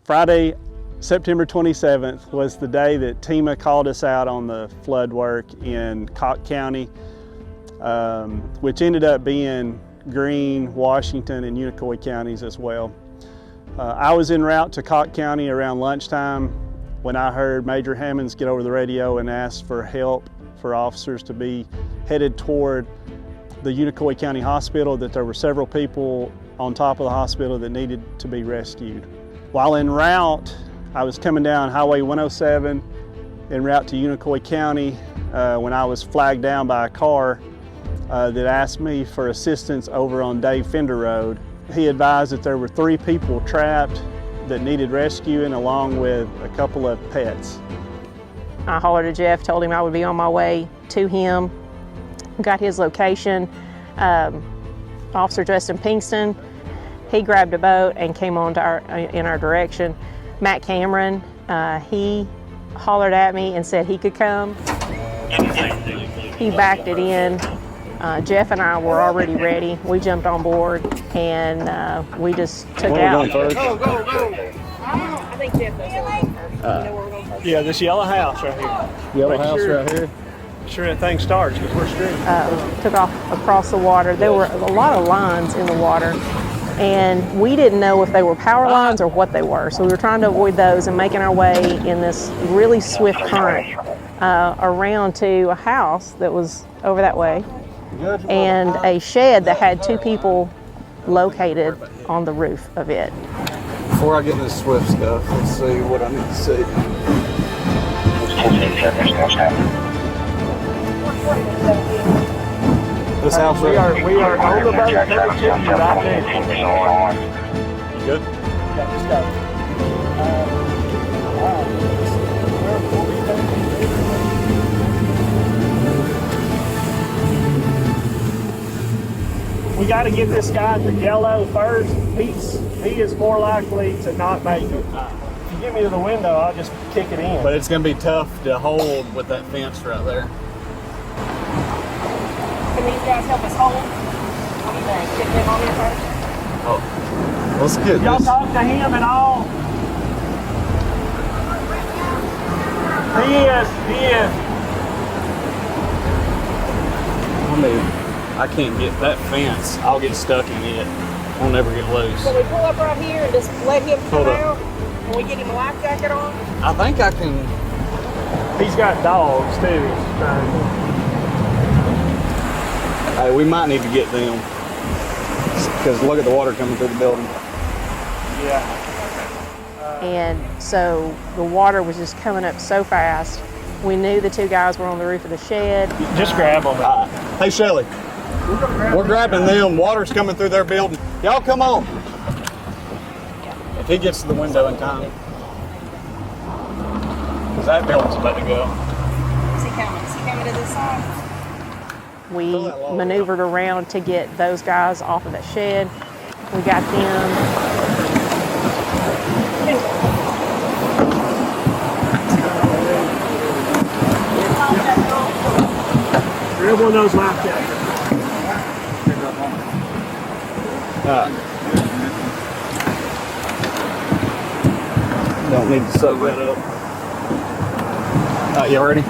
Friday, September 27th was the day that TWRA called us out on the flood work in Cocke County, which ended up being Greene, Washington, and Unicoi counties as well. I was en route to Cocke County around lunchtime when I heard Major Hammonds get over the radio and ask for help for officers to be headed toward the Unicoi County Hospital, that there were several people on top of the hospital that needed to be rescued. While en route, I was coming down Highway 107 en route to Unicoi County when I was flagged down by a car that asked me for assistance over on Dave Fender Road. He advised that there were 3 people trapped that needed rescuing, along with a couple of pets. I hollered at Jeff, told him I would be on my way to him, got his location. Officer Justin Pinkston, he grabbed a boat and came on to in our direction. Matt Cameron, he hollered at me and said he could come. He backed it in. Jeff and I were already ready. We jumped on board and we just took out. Go, Go, go, go. I think Jeff knows where we're going first. You know where we're going first? Yeah, this yellow house right here. Yellow house right here. Sure that thing starts because we're straight. Took off across the water. There were a lot of lines in the water, and we didn't know if they were power lines or what they were. So we were trying to avoid those and making our way in this really swift current around to a house that was over that way, and a shed that had 2 people located on the roof of it. Before I get into this swift stuff, let's see what I need to see. This house We are on the boat headed to you right now. You good? Yeah, just go. We got to get this guy to yellow first. He is more likely to not make it. If you get me to the window, I'll just kick it in. But it's going to be tough to hold with that fence right there. Can these guys help us hold? What do you think? Get them on here first? Oh, let's get Y'all this. talk to him and all? He is. I mean, I can't get that fence. I'll get stuck in it. I'll never get loose. So we pull up right here and just let him come Hold up. out? And we get him a life jacket on? I think I can. He's got dogs too. Hey, we might need to get them. Because look at the water coming through the building. Yeah. And so the water was just coming up so fast. We knew the 2 guys were on the roof of the shed. Just grab them. Hey, Shelly. We're grabbing them. Water's coming through their building. Y'all come on. If he gets to the window in time. Because that building's about to go. Is he coming? Is he coming to this side? We maneuvered around to get those guys off of that shed. We got them. Grab one of those life jackets. Don't need to soak that up. You ready?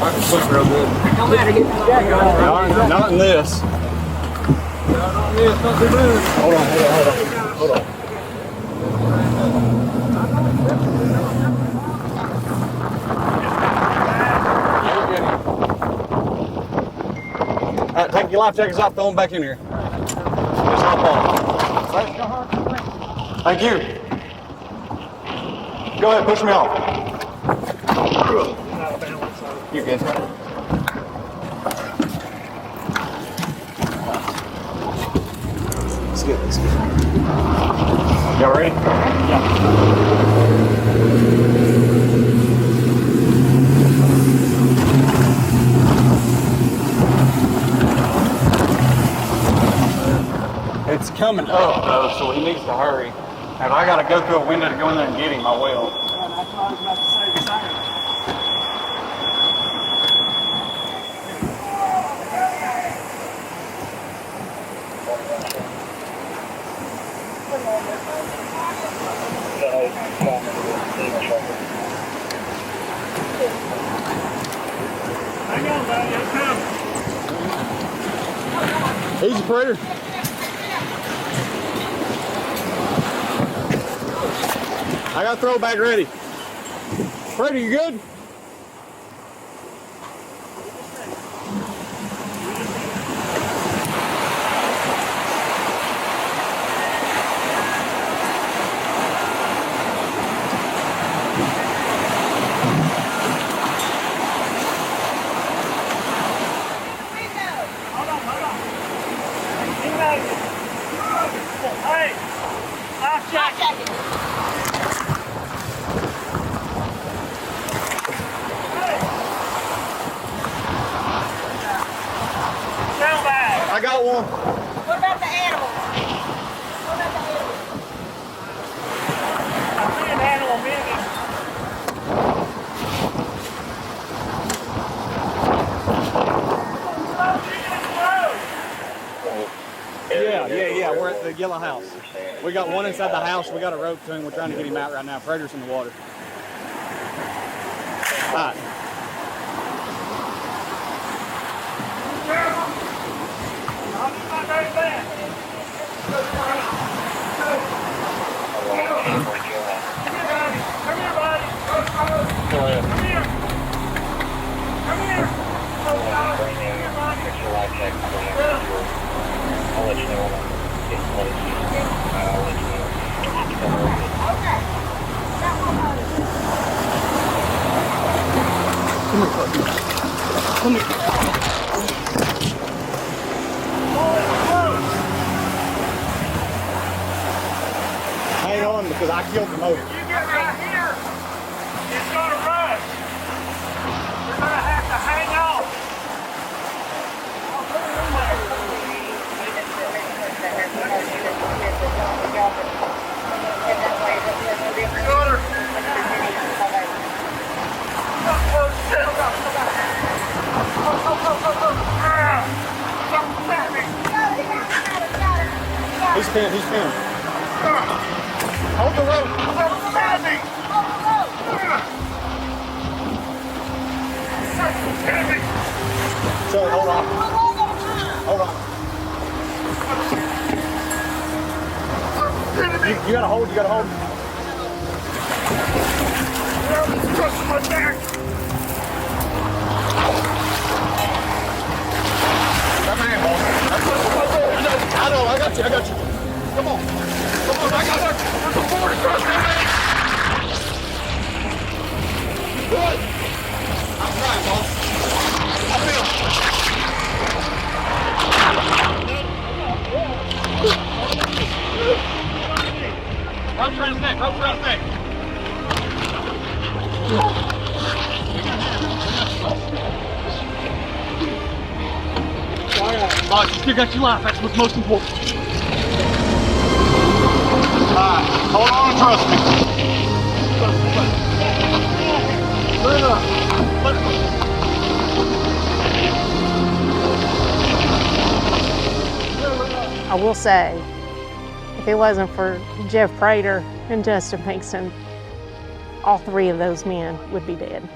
I can swim real good. Don't matter, get the jacket on. Not in this. Not this, not too bad. Hold on. All right, take your life jackets off, throw them back in here. Just hop on. Right. Thank you. Go ahead, push me off. You're good. Let's get this. Y'all ready? Yeah. It's coming up though, so he needs to hurry. If I gotta go through a window to go in there and get him, I will. That's what I was about to say. Easy, Prater. I got throw bag ready. Prater, you good? Hey, life jacket. Sound bag. I got one. What about the animals? What about the animals? I see an animal moving. Yeah. We're at the yellow house. We got one inside the house. We got a rope to him. We're trying to get him out right now. Prater's in the water. All right. I'll do my very best. Come here, buddy. Go ahead. Come here. Come here. Come here, buddy. I'll let you know when I'm getting close. I'll let you know. Come here. Hang on, because I killed the motor. You get right here, it's going to rush. You're going to have to hang on. He's pinned. Hold the rope. Sorry, hold on. Hold on. You gotta hold. My back. Come here, boy. I know, I got you. Come on, I got you. There's a board across there. Good. I'm trying, boss. I feel. Rope's around his neck. Boss, you still got your life. That's what's most important. Alright, hold on and trust me. I will say, if it wasn't for Jeff Prater and Justin Pinkston, all three of those men would be dead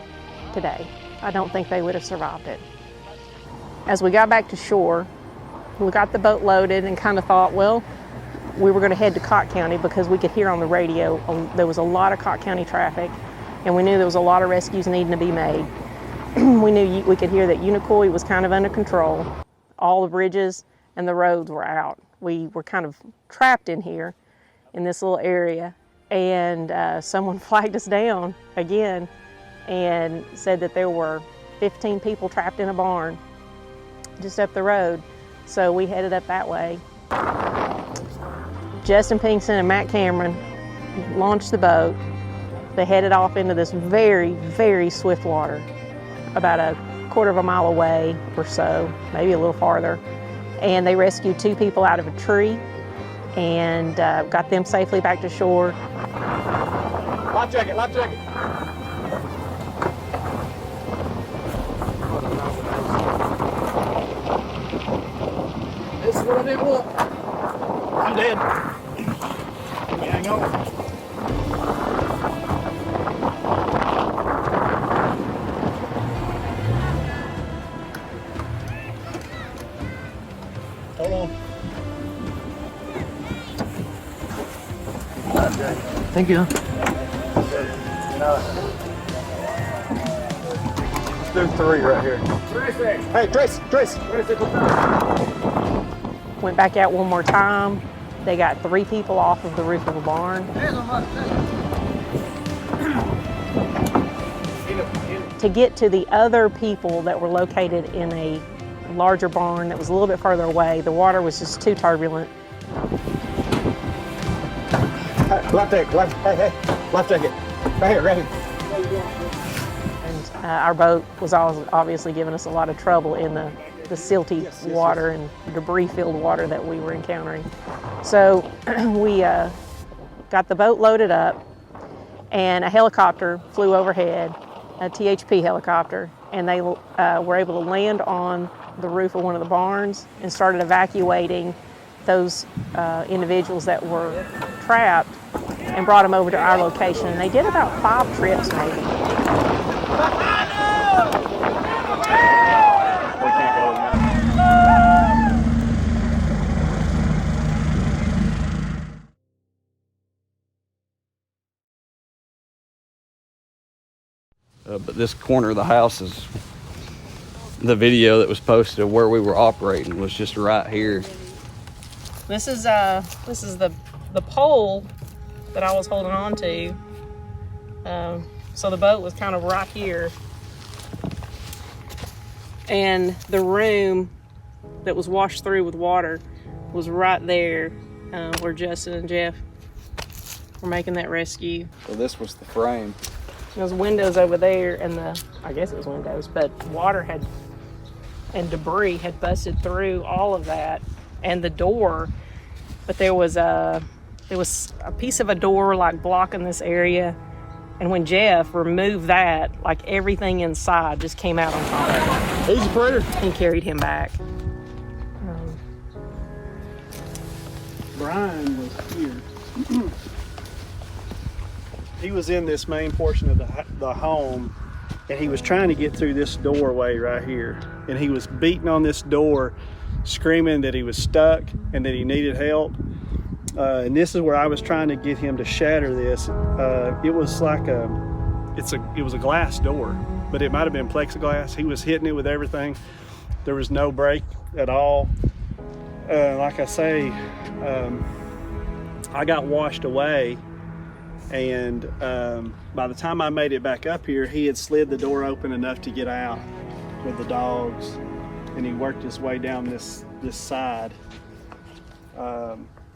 today. I don't think they would have survived it. As we got back to shore, we got the boat loaded and kind of thought, well, we were going to head to Cott County because we could hear on the radio there was a lot of Cott County traffic, and we knew there was a lot of rescues needing to be made. We knew we could hear that Unicoi was kind of under control. All the bridges and the roads were out. We were kind of trapped in here in this little area, and someone flagged us down again and said that there were 15 people trapped in a barn just up the road. So we headed up that way. Justin Pinkston and Matt Cameron launched the boat. They headed off into this very, very swift water, about a quarter of a mile away or so, maybe a little farther. And they rescued 2 people out of a tree and got them safely back to shore. Life jacket. This is what I did. I'm dead. Let me hang on. Hold Thank you. Let's do 3 right here. Hey, Trace. Went back out one more time. They got 3 people off of the roof of a barn. To get to the other people that were located in a larger barn that was a little bit further away, the water was just too turbulent. Life jacket. Life jacket. Right here. And our boat was obviously giving us a lot of trouble in the silty water and debris-filled water that we were encountering. So we got the boat loaded up, and a helicopter flew overhead, a THP helicopter, and they were able to land on the roof of one of the barns and started evacuating those individuals that were trapped and brought them over to our location. And they did about 5 trips maybe. But this corner of the house is the video that was posted of where we were operating was just right here. This is the pole that I was holding on to. So the boat was kind of right here, and the room that was washed through with water was right there, where Justin and Jeff were making that rescue. So this was the frame. There's windows over there, and I guess it was windows, but water and debris had busted through all of that, and the door. But there was a piece of a door like blocking this area, and when Jeff removed that, like everything inside just came out on top of it. Easy, Prater. And carried him back. Brian was here. He was in this main portion of the home, and he was trying to get through this doorway right here, and he was beating on this door, screaming that he was stuck and that he needed help. And this is where I was trying to get him to shatter this. It was like it was a glass door, but it might have been plexiglass. He was hitting it with everything. There was no break at all. Like I say, I got washed away, and by the time I made it back up here, he had slid the door open enough to get out with the dogs, and he worked his way down this side.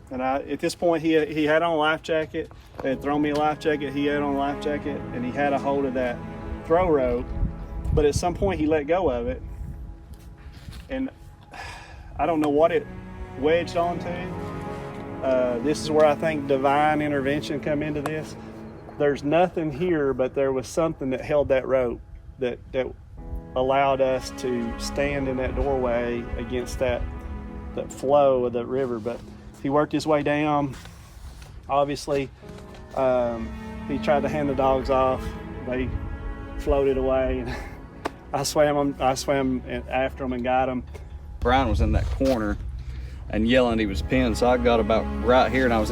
And at this point, he had on a life jacket. They had thrown me a life jacket. He had on a life jacket, and he had a hold of that throw rope. But at some point, he let go of it, and I don't know what it wedged onto. This is where I think divine intervention come into this. There's nothing here, but there was something that held that rope that allowed us to stand in that doorway against that flow of the river. But he worked his way down. Obviously, he tried to hand the dogs off. They floated away, and I swam after them and got them. Brian was in that corner and yelling he was pinned, so I got about right here, and I was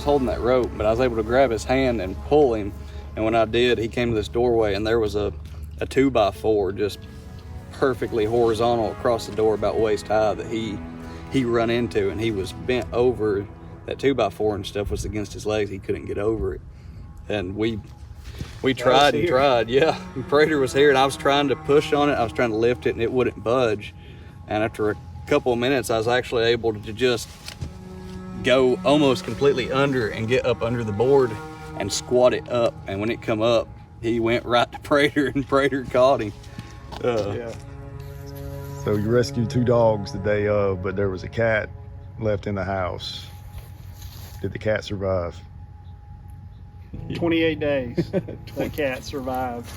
holding that rope, but I was able to grab his hand and pull him. And when I did, he came to this doorway, and there was a 2x4 just perfectly horizontal across the door about waist high that he run into, and he was bent over. That 2x4 and stuff was against his legs. He couldn't get over it, and we tried and tried. Yeah, and Prater was here, and I was trying to push on it. I was trying to lift it, and it wouldn't budge. And after a couple of minutes, I was actually able to just go almost completely under and get up under the board and squat it up. And when it come up, he went right to Prater, and Prater caught him. Yeah. So you rescued 2 dogs the day of, but there was a cat left in the house. Did the cat survive? 28 days, the cat survived.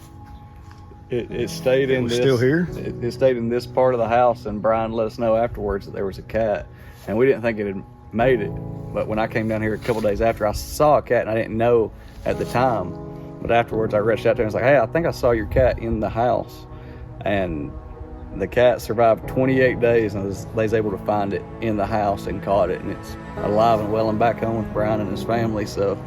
It stayed in this. Still here? It stayed in this part of the house, and Brian let us know afterwards that there was a cat, and we didn't think it had made it. But when I came down here a couple days after, I saw a cat, and I didn't know at the time. But afterwards, I reached out to him and was like, "Hey, I think I saw your cat in the house," and the cat survived 28 days, and they was able to find it in the house and caught it, and it's alive and well and back home with Brian and his family. So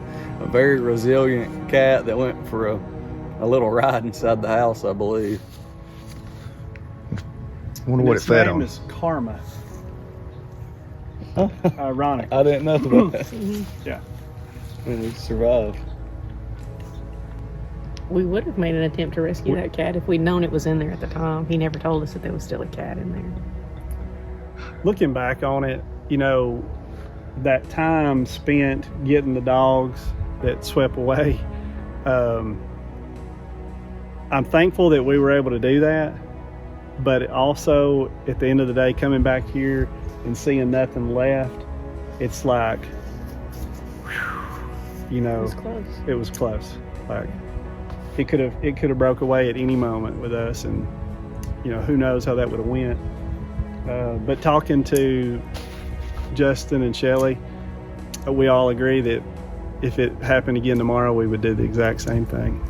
a very resilient cat that went for a little ride inside the house, I believe. I wonder what it fed on. Its name is Karma. Ironic. I didn't know that. Yeah. And it survived. We would have made an attempt to rescue that cat if we'd known it was in there at the time. He never told us that there was still a cat in there. Looking back on it, you know, that time spent getting the dogs that swept away, I'm thankful that we were able to do that, but also at the end of the day, coming back here and seeing nothing left, it's like, whew, you know, It was close. It was close. Like it could have broke away at any moment with us, and you know, who knows how that would have went. But talking to Justin and Shelly, we all agree that if it happened again tomorrow, we would do the exact same thing.